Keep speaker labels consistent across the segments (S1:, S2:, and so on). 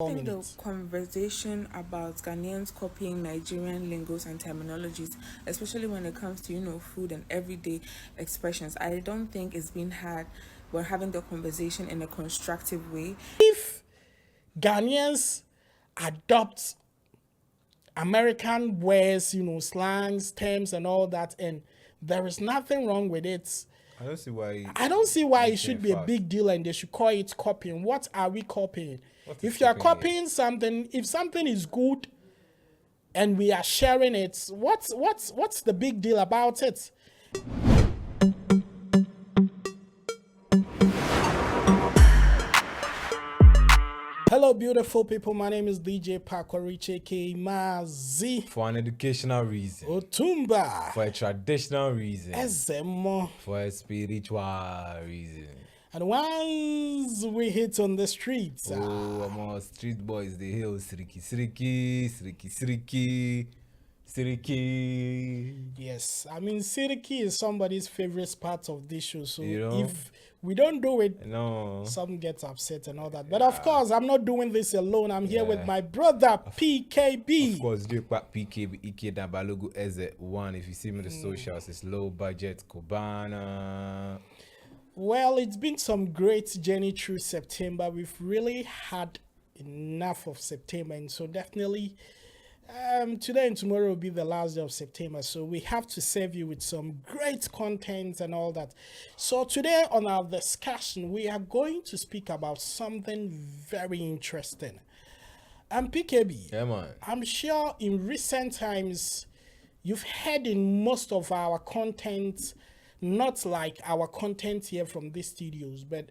S1: I think the conversation about Ghanaians copying Nigerian lingos and terminologies, especially when it comes to, food and everyday expressions, I don't think it's being had. We're having the conversation in a constructive way.
S2: If Ghanaians adopt American words, slangs, terms, and all that, and there is nothing wrong with it.
S3: I don't see why.
S2: I don't see why it should be a big deal and they should call it copying. What are we copying? If you are copying something, if something is good and we are sharing it, what's the big deal about it? Hello, beautiful people. My name is DJ Pakwariche aka Mazi.
S3: For an educational reason.
S2: Otumba.
S3: For a traditional reason.
S2: Ezemo.
S3: For a spiritual reason.
S2: And once we hit on the streets,
S3: among street boys, they hail Siriki.
S2: Yes, I mean Siriki is somebody's favorite part of this show. So if we don't do it, some gets upset and all that. But of course, I'm not doing this alone. I'm here with my brother PKB.
S3: Of course, do PKB Ike Dabalogo as one. If you see me on the socials, it's low budget Kobana.
S2: Well, it's been some great journey through September. We've really had enough of September, and so definitely today and tomorrow will be the last day of September. So we have to serve you with some great content and all that. So today on our discussion, we are going to speak about something very interesting. PKB,
S3: yeah, man.
S2: I'm sure in recent times you've heard in most of our content, not like our content here from these studios, but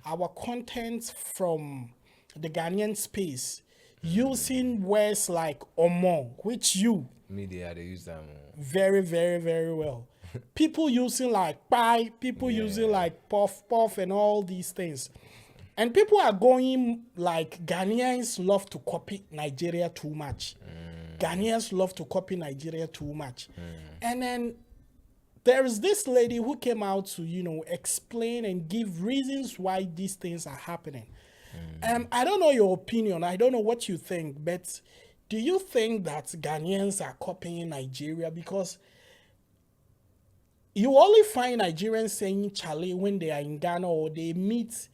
S2: our content from the Ghanaian space, using words like omo, which
S3: media they use them
S2: very, very, very well. People using like pie, people using like puff, and all these things. And people are going like Ghanaians love to copy Nigeria too much. Ghanaians love to copy Nigeria too much. And then there is this lady who came out to, explain and give reasons why these things are happening. I don't know your opinion. I don't know what you think, but do you think that Ghanaians are copying Nigeria? Because you only find Nigerians saying Chale when they are in Ghana or they meet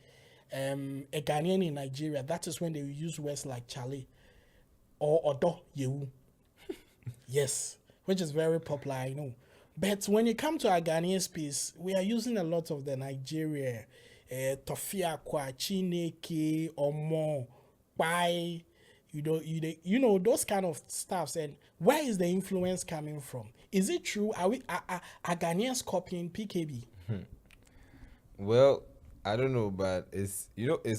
S2: a Ghanaian in Nigeria. That is when they use words like Chale or Odo Yewu. Yes, which is very popular, I know. But when you come to our Ghanaian space, we are using a lot of the Nigeria, Tofia Kwa, Chineke, Omo, Pai, those kind of stuffs. And where is the influence coming from? Is it true? Are Ghanaians copying PKB?
S3: Well, I don't know, but it's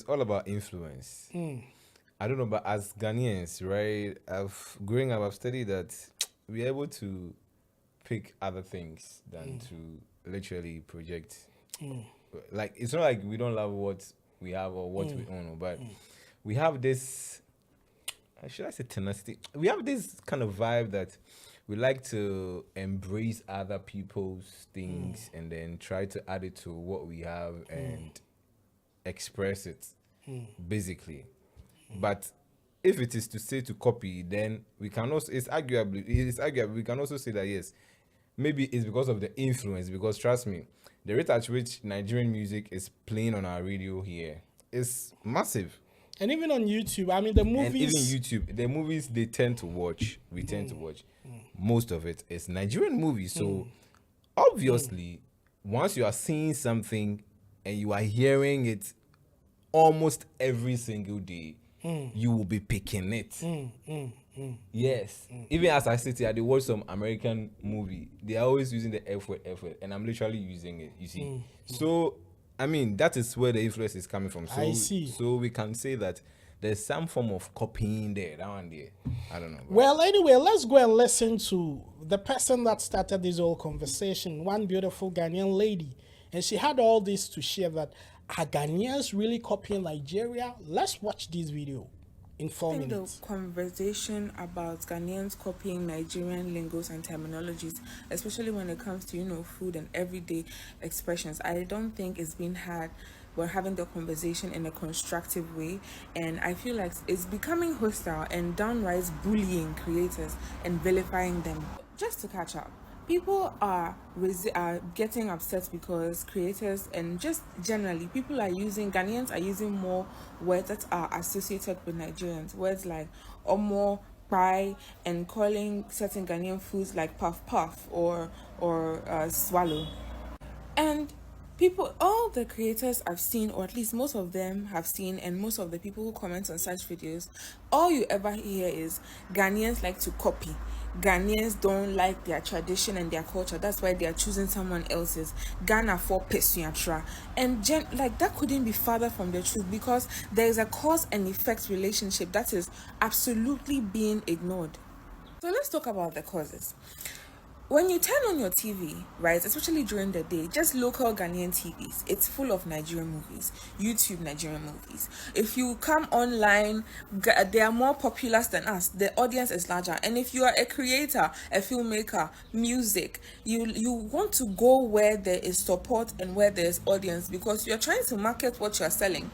S3: all about influence. I don't know, but as Ghanaians, right? Growing up, I've studied that we're able to pick other things than to literally project. Like, it's not like we don't love what we have or what we own, but we have this, should I say tenacity? We have this kind of vibe that we like to embrace other people's things and then try to add it to what we have and express it, basically. But if it is to say to copy, then we can also, it's arguable, we can also say that yes, maybe it's because of the influence, because trust me, the rate at which Nigerian music is playing on our radio here is massive.
S2: And even on YouTube, I mean the movies.
S3: And even YouTube, the movies we tend to watch, most of it is Nigerian movies. So obviously, once you are seeing something and you are hearing it almost every single day, you will be picking it. Yes. Even as I sit here, they watch some American movie. They are always using the F word, and I'm literally using it, you see. So, I mean, that is where the influence is coming from. So,
S2: I see.
S3: So we can say that there's some form of copying there, that one there. I don't know. Bro.
S2: Well, anyway, let's go and listen to the person that started this whole conversation, one beautiful Ghanaian lady. And she had all this to share that are Ghanaians really copying Nigeria? Let's watch this video in 4 minutes.
S1: The conversation about Ghanaians copying Nigerian lingos and terminologies, especially when it comes to, food and everyday expressions, I don't think it's being had. we're having the conversation in a constructive way, and I feel like it's becoming hostile and downright bullying creators and vilifying them. Just to catch up, people are getting upset because creators and just generally people are using Ghanaians are using more words that are associated with Nigerians, words like omo, pie, and calling certain Ghanaian foods like puff puff or swallow. And people, all the creators I've seen, or at least most of them have seen, and most of the people who comment on such videos, all you ever hear is Ghanaians like to copy. Ghanaians don't like their tradition and their culture. That's why they are choosing someone else's. Ghana for Pesuatra. And like that couldn't be farther from the truth, because there is a cause and effect relationship that is absolutely being ignored. So let's talk about the causes. When you turn on your TV, right, especially during the day, just local Ghanaian TVs, it's full of Nigerian movies, YouTube Nigerian movies. If you come online, they are more popular than us. The audience is larger. And if you are a creator, a filmmaker, music, you want to go where there is support and where there is audience, because you're trying to market what you're selling.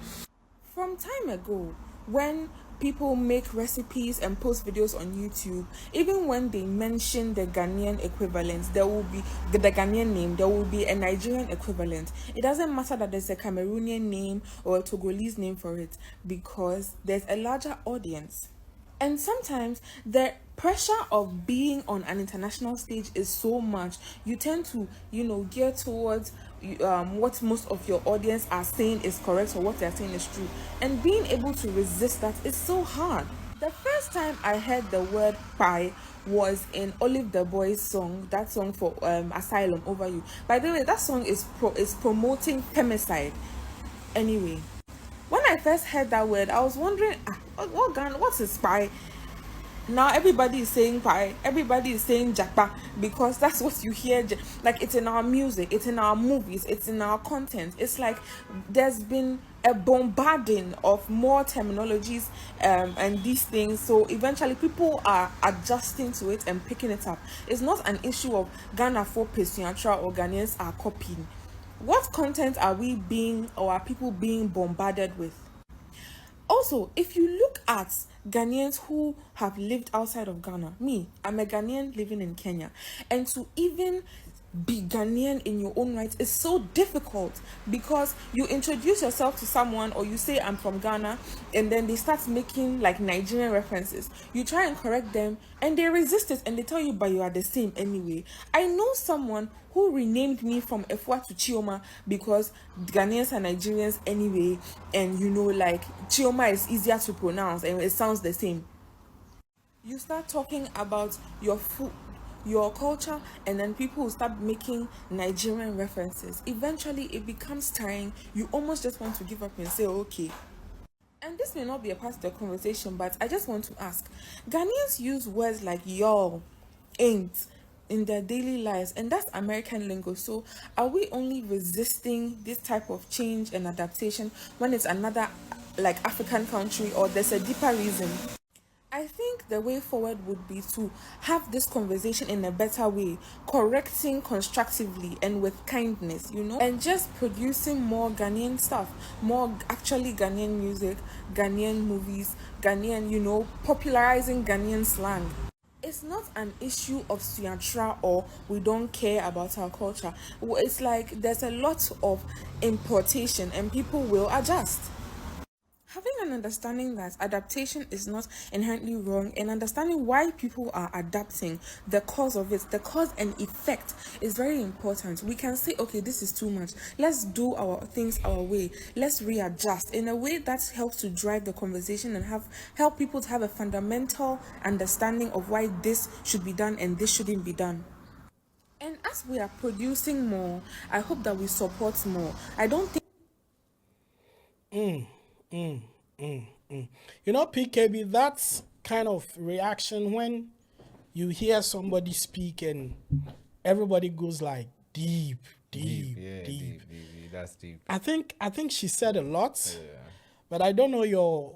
S1: From time ago, when people make recipes and post videos on YouTube, even when they mention the Ghanaian equivalent, there will be the Ghanaian name, there will be a Nigerian equivalent. It doesn't matter that there's a Cameroonian name or a Togolese name for it, because there's a larger audience. And sometimes the pressure of being on an international stage is so much, you tend to, gear towards what most of your audience are saying is correct, or what they're saying is true. And being able to resist that is so hard. The first time I heard the word pie was in Olive the Boy's song, that song for Asylum Over You. By the way, that song is promoting femicide. Anyway, when I first heard that word, I was wondering, what's a spy? Now everybody is saying pie, everybody is saying japa, because that's what you hear. Like, it's in our music, it's in our movies, it's in our content. It's like there's been a bombarding of more terminologies and these things, so eventually people are adjusting to it and picking it up. It's not an issue of Ghana for Pesuatra or Ghanaians are copying. What content are we being, or are people being bombarded with? Also, if you look at Ghanaians who have lived outside of Ghana, I'm a Ghanaian living in Kenya, and to even be Ghanaian in your own right is so difficult, because you introduce yourself to someone, or you say I'm from Ghana, and then they start making like Nigerian references. You try and correct them and they resist it, and they tell you, but you are the same anyway. I know someone who renamed me from Efua to Chioma because Ghanaians are Nigerians anyway, and like Chioma is easier to pronounce and it sounds the same. You start talking about your food, your culture, and then people will start making Nigerian references. Eventually it becomes tiring. You almost just want to give up and say okay. And this may not be a part of the conversation, but I just want to ask, Ghanaians use words like y'all, ain't in their daily lives, and that's American lingo. So are we only resisting this type of change and adaptation when it's another like African country, or there's a deeper reason? I think the way forward would be to have this conversation in a better way, correcting constructively and with kindness, and just producing more Ghanaian stuff, more actually Ghanaian music, Ghanaian movies, Ghanaian, popularizing Ghanaian slang. It's not an issue of Suyantra or we don't care about our culture. It's like there's a lot of importation and people will adjust. Having an understanding that adaptation is not inherently wrong, and understanding why people are adapting, the cause of it, the cause and effect, is very important. We can say, okay, this is too much. Let's do our things our way. Let's readjust in a way that helps to drive the conversation and help people to have a fundamental understanding of why this should be done and this shouldn't be done. And as we are producing more, I hope that we support more. I don't think
S2: PKB, that's kind of reaction when you hear somebody speak and everybody goes like deep.
S3: That's deep.
S2: I think she said a lot, but I don't know your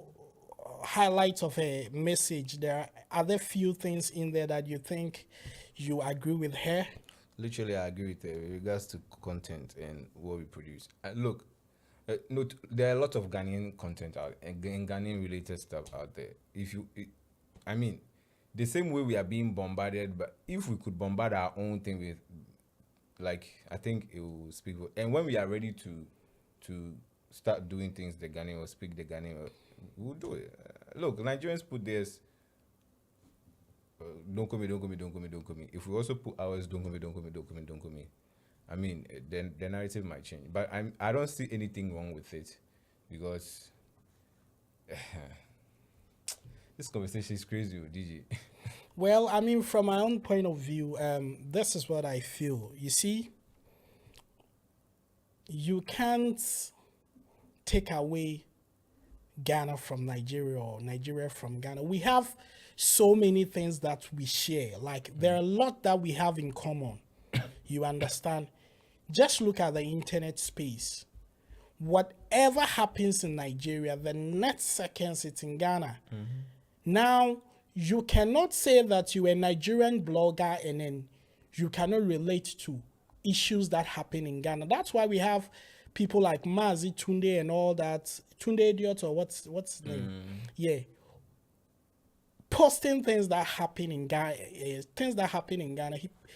S2: highlights of a message. There are there few things in there that you think you agree with her?
S3: Literally, I agree with her with regards to content and what we produce. Look, No, there are a lot of Ghanaian content out and Ghanaian related stuff out there. I mean, the same way we are being bombarded, but if we could bombard our own thing with, like, I think it will speak. And when we are ready to start doing things the Ghanaian or speak the Ghanaian, we'll do it. Look, Nigerians put theirs. Don't call me, don't call me, don't call me, don't call me. If we also put ours, don't call me, don't call me, don't call me, don't call me. I mean, then the narrative might change, but I don't see anything wrong with it, because this conversation is crazy, DJ.
S2: Well, I mean, from my own point of view, this is what I feel. You see, you can't take away Ghana from Nigeria or Nigeria from Ghana. We have so many things that we share. Like, there are a lot that we have in common. You understand? Just look at the internet space. Whatever happens in Nigeria, the next seconds it's in Ghana. Now, you cannot say that you're a Nigerian blogger and then you cannot relate to issues that happen in Ghana. That's why we have people like Mazi Tunde and all that. Tunde Idiot, or what's his name? Yeah. Posting things that happen in Ghana.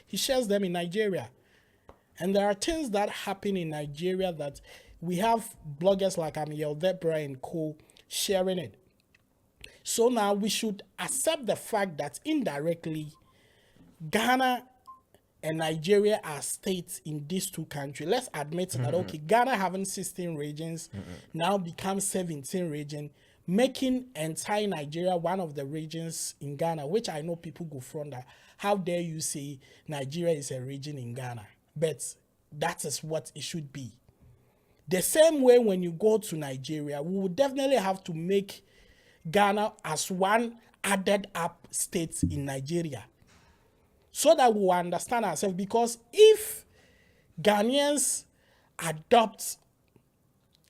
S2: He shares them in Nigeria. And there are things that happen in Nigeria that we have bloggers like Amiel Debra and co sharing it. So now we should accept the fact that indirectly Ghana and Nigeria are states in these two countries. Let's admit that, okay, Ghana having 16 regions now becomes 17 regions, making entire Nigeria one of the regions in Ghana, which I know people go from that. How dare you say Nigeria is a region in Ghana? But that is what it should be. The same way when you go to Nigeria, we would definitely have to make Ghana as one added up state in Nigeria, so that we will understand ourselves. Because if Ghanaians adopt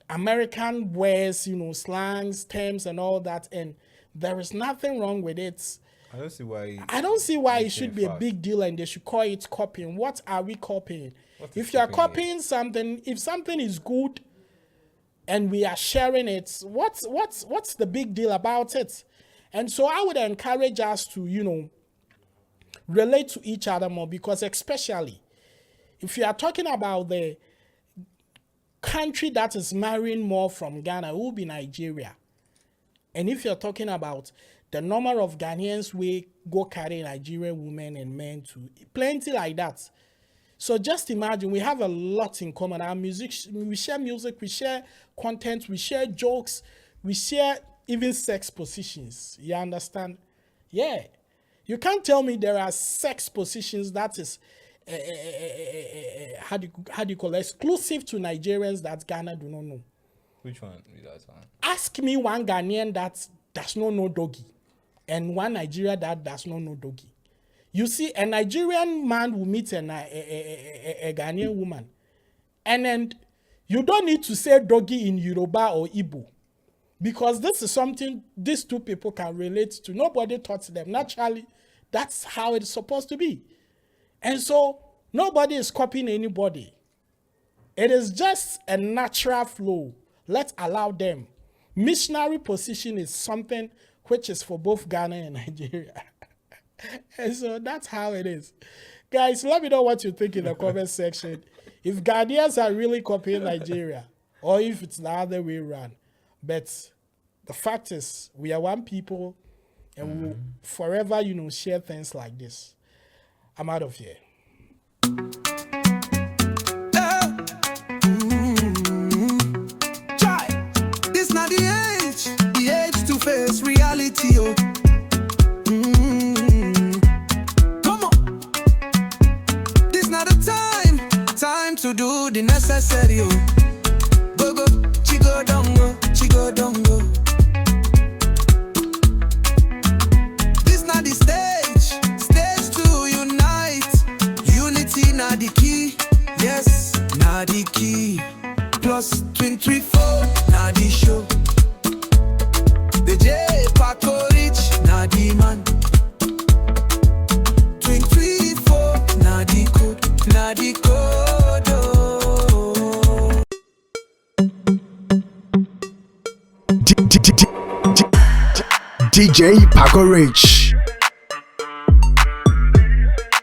S2: American words, slangs, terms, and all that, and there is nothing wrong with it,
S3: I don't
S2: see why it should be a big deal and they should call it copying. What are we copying? If you are copying something, if something is good and we are sharing it, what's the big deal about it? And so I would encourage us to, relate to each other more, because especially if you are talking about the country that is marrying more from Ghana, it will be Nigeria. And if you're talking about the number of Ghanaians we go carry Nigerian women and men to, plenty like that. So just imagine, we have a lot in common. Our music, we share music, we share content, we share jokes, we share even sex positions. You understand? Yeah. You can't tell me there are sex positions that is, how do you call it, exclusive to Nigerians that Ghana do not know.
S3: Which one is that one?
S2: Ask me one Ghanaian that does not know doggy and one Nigerian that does not know doggy. You see, a Nigerian man will meet a Ghanaian woman, and then you don't need to say doggy in Yoruba or Igbo, because this is something these two people can relate to. Nobody taught them. Naturally, that's how it's supposed to be. And so nobody is copying anybody. It is just a natural flow. Let's allow them. Missionary position is something which is for both Ghana and Nigeria. And so that's how it is. Guys, let me know what you think in the comment section. If Ghanaians are really copying Nigeria, or if it's the other way around. But the fact is, we are one people, and we will forever, share things like this. I'm out of here.
S4: This not the age to face reality, oh. Come on, this not the time to do the necessary, oh. Go go, chigo dongo. This not the stage to unite. Unity not the key, yes, not the key. Plus 24, not the show. The J Paco Rich, not the man. 24, not the code, not the code. Oh.
S5: DJ Paco Rich.